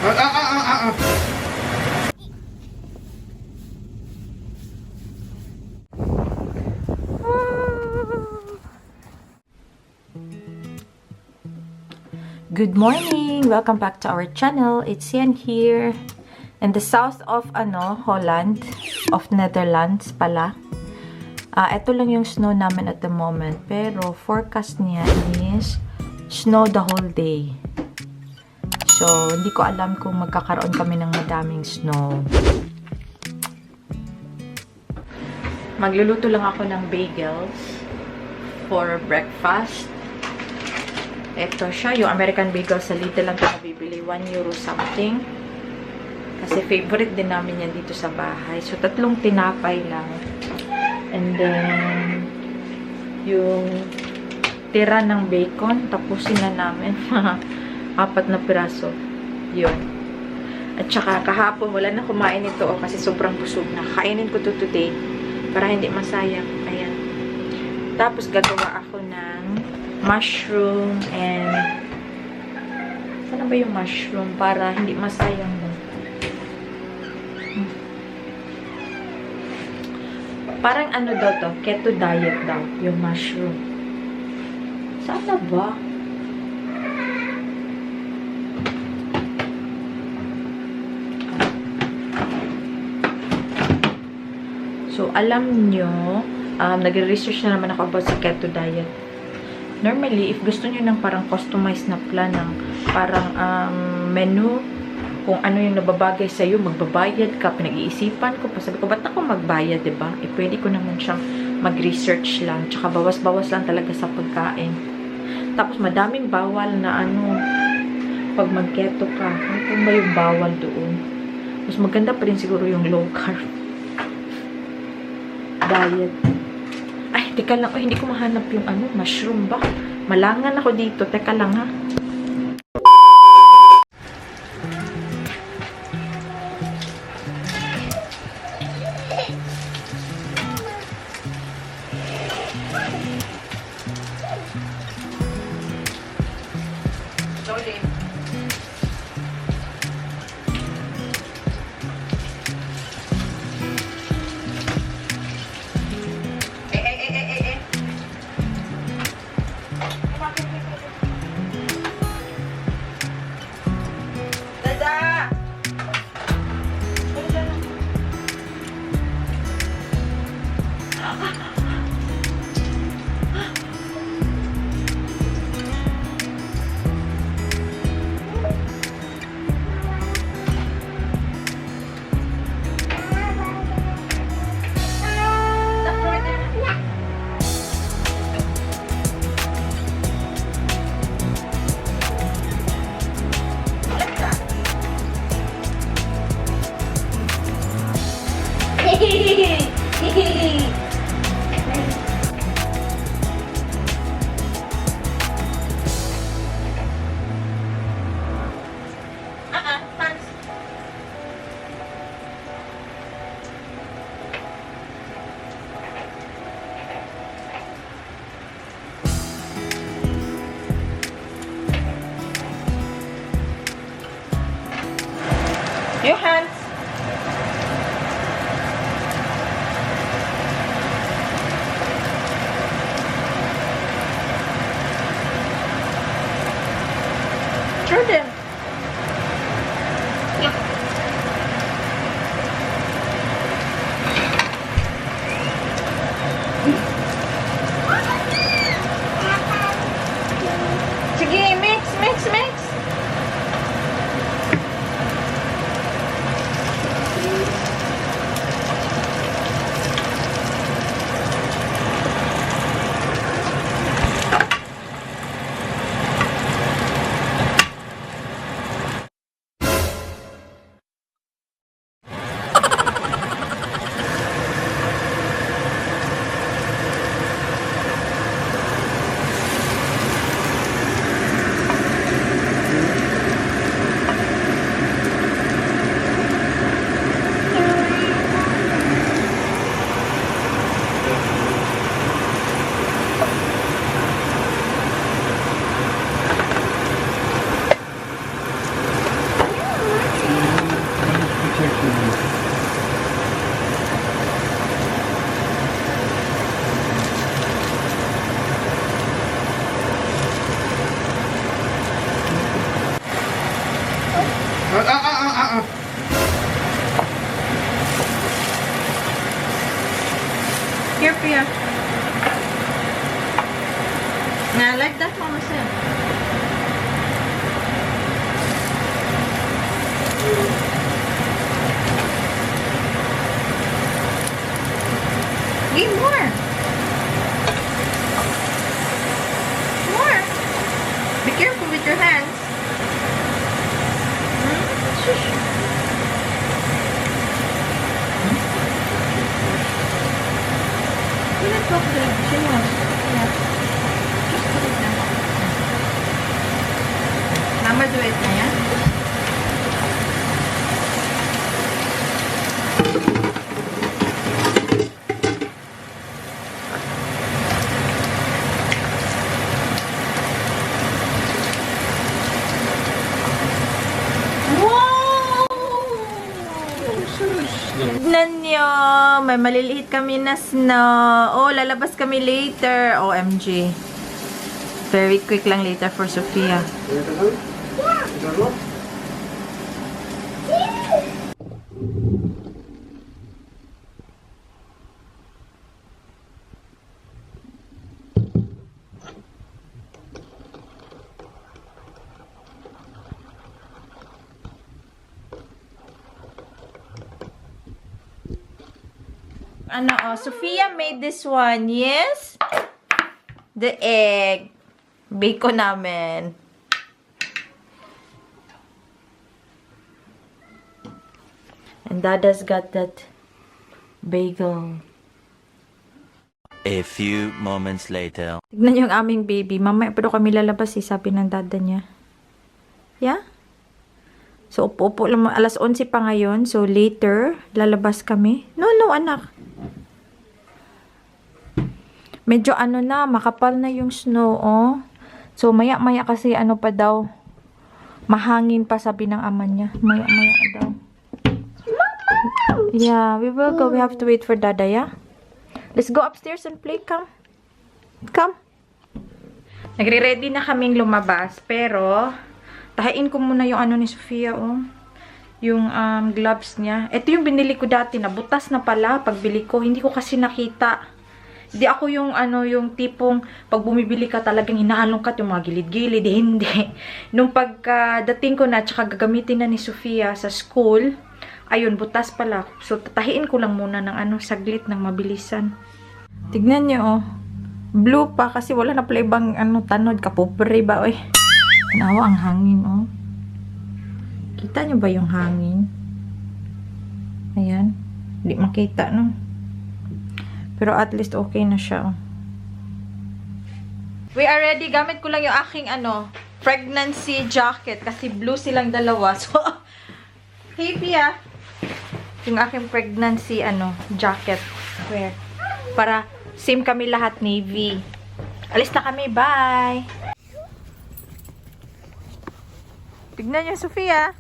Good morning! Welcome back to our channel. It's Yan here. In the south of Holland, of Netherlands pala. Ito lang yung snow namin at the moment. Pero forecast niya is snow the whole day. So, hindi ko alam kung magkakaroon kami ng madaming snow. Magluluto lang ako ng bagels for breakfast. Ito siya, yung American bagel sa Lidl lang ito nabibili. €1 something. Kasi favorite din namin yan dito sa bahay. So, 3 tinapay lang. And then, yung tira ng bacon, tapusin na namin. 4 na piraso. Yun. At saka, kahapon, wala na kumain ito kasi sobrang busog na. Kainin ko to today para hindi masayang. Ayan. Tapos, gagawa ako ng mushroom and sana ba yung mushroom para hindi masayang mo. Parang ano daw to, keto diet daw yung mushroom. Sana ba? So alam nyo, nagre-research na naman ako about sa keto diet. Normally, if gusto niyo ng parang customized na plan ng parang menu, kung ano yung nababagay sa'yo, magbabayad ka, pinag-iisipan ko pa. Sabi ko, ba't ako magbayad, diba? Pwede ko naman siyang mag-research lang. Tsaka bawas-bawas lang talaga sa pagkain. Tapos, madaming bawal na pag mag-keto ka. Ano kung ba yung bawal doon? Mas maganda pa rin siguro yung low carb diet. Ay, teka lang. Hindi ko mahanap yung mushroom ba? Malangan ako dito. Teka lang, ha? Slowly. Your hands. Jordan. Sige, mix. Here, Pia. Nah, like that, Mama said. Eat more. More. Be careful with your hands. Shush. You not talk to the chinos. Yeah. Just put it down. Mama do it na yan. Tignan nyo, may maliliit kami na snow. Oh, lalabas kami later. OMG. Very quick lang later for Sophia. Ano, oh, Sophia made this one, yes? The egg. Bacon namin. And Dada's got that bagel. A few moments later. Tignan niyo yung aming baby. Mamaya pero kami lalabas eh, sabi ng Dada niya. Yeah? So, upo-upo lang. Alas 11 pa ngayon. So, later, lalabas kami. No, anak. Medyo ano na, makapal na yung snow, oh. So, maya-maya kasi ano pa daw, mahangin pa sabi ng ama niya. Maya-maya daw. Yeah, we will go. We have to wait for Dada, yeah? Let's go upstairs and play. Come. Come. Nagre-ready na kaming lumabas, pero tahain ko muna yung ano ni Sophia, oh. Yung gloves niya. Ito yung binili ko dati na butas na pala pagbili ko. Hindi ko kasi nakita. Hindi ako yung ano, yung tipong pag bumibili ka talagang inaalongkat yung mga gilid-gilid. Hindi. Nung pagdating ko na, tsaka gagamitin na ni Sophia sa school, ayun, butas pala. So, tatahiin ko lang muna ng ano, saglit ng mabilisan. Tignan nyo, oh. Blue pa kasi wala na pala ibang ano, tanod. Kapupre ba, oy. Tanawa ang hangin, oh. Kita nyo ba yung hangin? Ayan. Hindi makita, no? Pero at least okay na siya. We are ready. Gamit ko lang yung aking ano, pregnancy jacket. Kasi blue silang dalawa. So, hey Pia. Yung aking pregnancy ano, jacket. Wear. Para same kami lahat navy. Alis na kami. Bye! Tignan niyo, Sophia.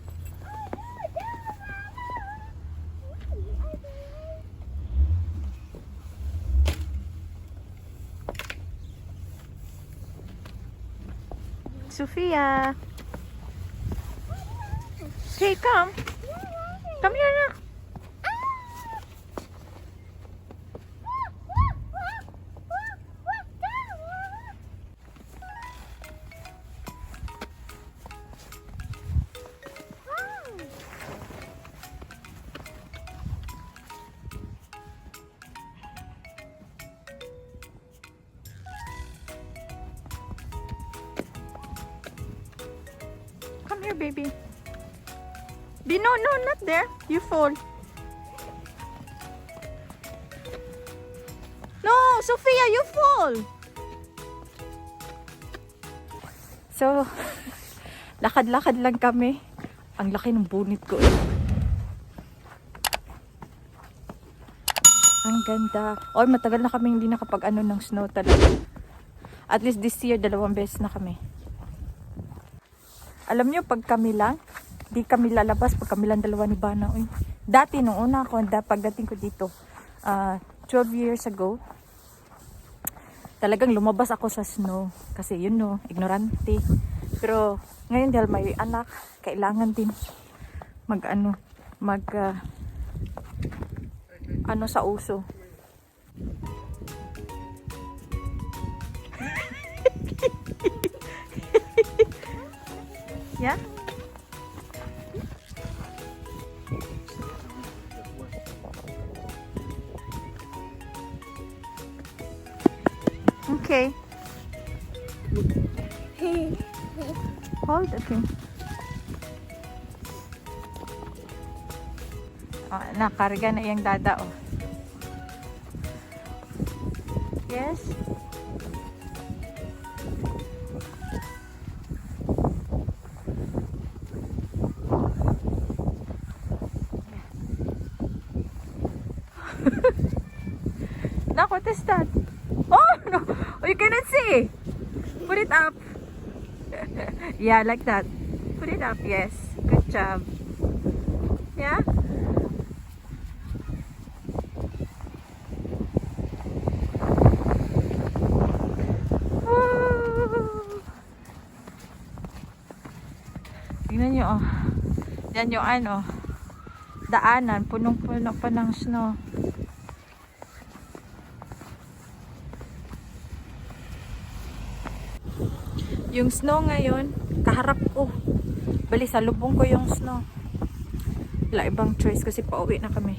Sophia. Hey, come. Come here na. Come here, baby. No, not there. You fall. No, Sophia, you fall. So, lakad-lakad lang kami. Ang laki ng bunit ko. Ang ganda. Oy, matagal na kami hindi nakapag-ano ng snow talaga. At least this year, 2 beses na kami. Alam nyo, pag kami lang, di kami lalabas pag kami lang dalawa ni Bana. Uy. Dati, nung una ako, pagdating ko dito, 12 years ago, talagang lumabas ako sa snow. Kasi yun no, ignorante. Pero ngayon dahil may anak, kailangan din. ano sa uso. Yeah? Okay. Hold, okay. Oh, nakarga na yung dada, oh. Yes? Now, what is that? Oh, no. Oh, you cannot see. Put it up. Yeah, like that. Put it up, yes. Good job. Yeah? Tingnan nyo, oh. Yan yung ano, daanan, punong-puno pa ng snow. Yung snow ngayon, kaharap ko. Bali, sa lubong ko yung snow. Wala ibang choice kasi pauwi na kami.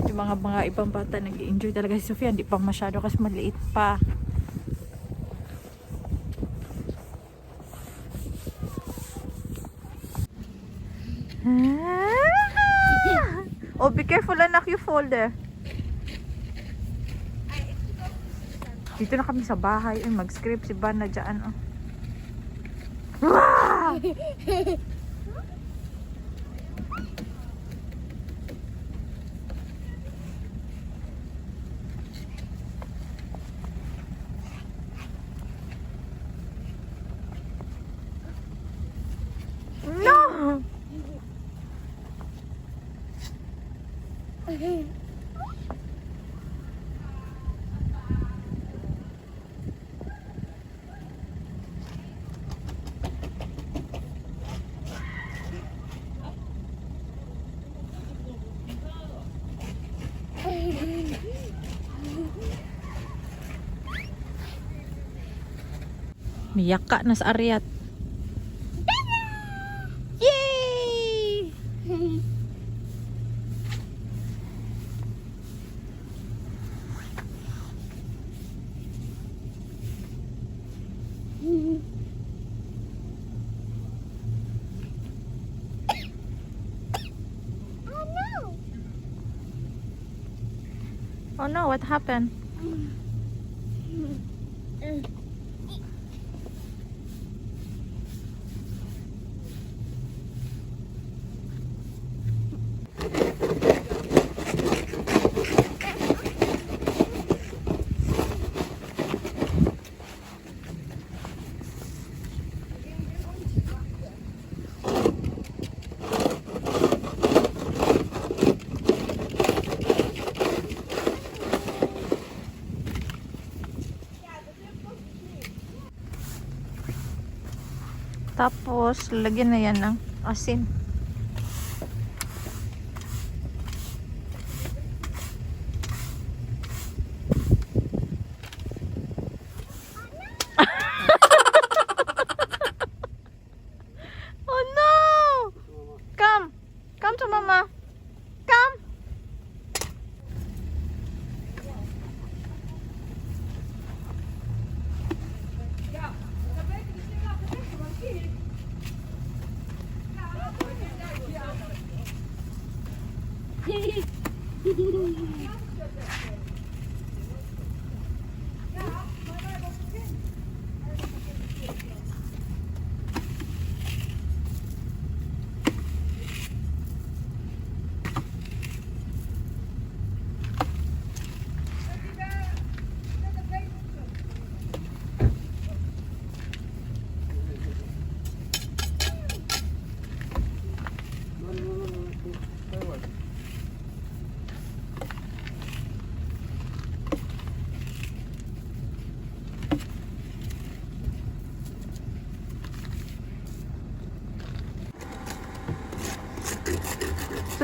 Yung mga ibang bata nag-enjoy talaga. Si Sophia, hindi pa masyado kasi maliit pa. Oh, be careful, anak, you fall there. Dito na kami sa bahay. Ay, mag-script si Van na dyan, oh. Wow! No! Miyaka na sa aryat. Yay! Oh no, what happened? Tapos, lagyan na yan ng asin. Oh no! Come! Come to mama! Come!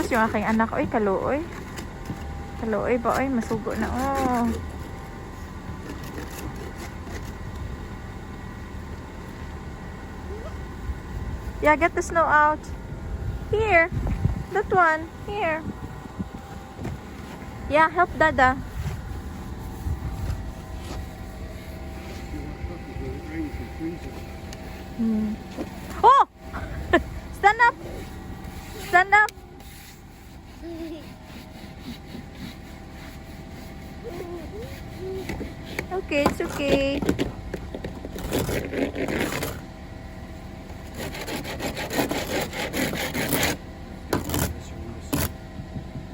Sus, yung aking anak. Oy, kaluoy. Kaluoy ba? Oy, masugo na. Oh. Yeah, get the snow out. Here. That one. Here. Yeah, help Dada. Oh! Stand up! Stand up! Okay, it's okay.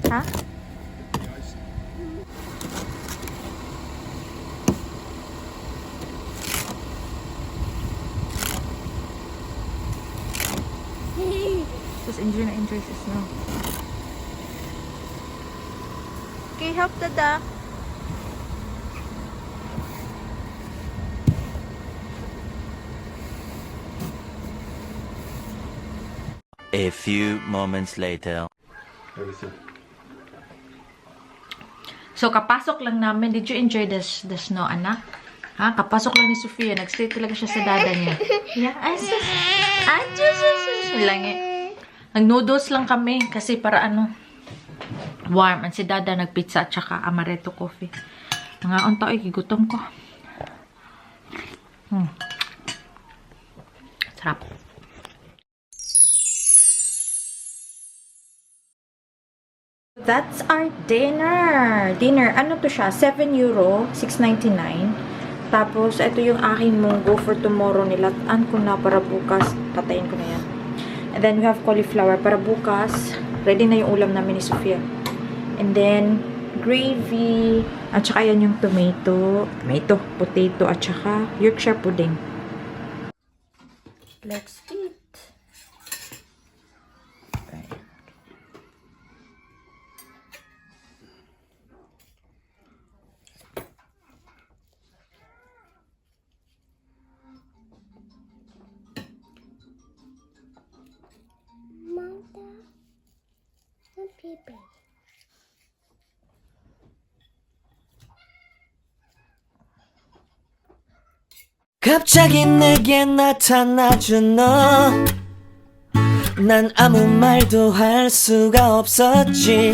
Huh? Just enjoy sa snow. Okay, help Dada. A few moments later. So, kapasok lang namin. Did you enjoy the snow, anak? Ha? Kapasok lang ni Sophia. Nag-stay talaga siya sa dada niya. Yeah. Ay, sus. Ay, sus. Lang eh. Nag-noodles lang kami. Kasi para ano, warm. At si dada nag-pizza at saka amaretto coffee. Mga unta, ay, gigutom ko. Sarap. That's our dinner. Dinner, ano to siya? 7 euro, 6.99. Tapos, ito yung aking munggo for tomorrow. Nilataan ko na para bukas. Patayin ko na yan. And then, we have cauliflower para bukas. Ready na yung ulam namin ni Sophia. And then, gravy. At saka yan yung tomato, potato, at saka Yorkshire pudding. Let's eat. 갑자기 내게 나타나준 너 난 아무 말도 할 수가 없었지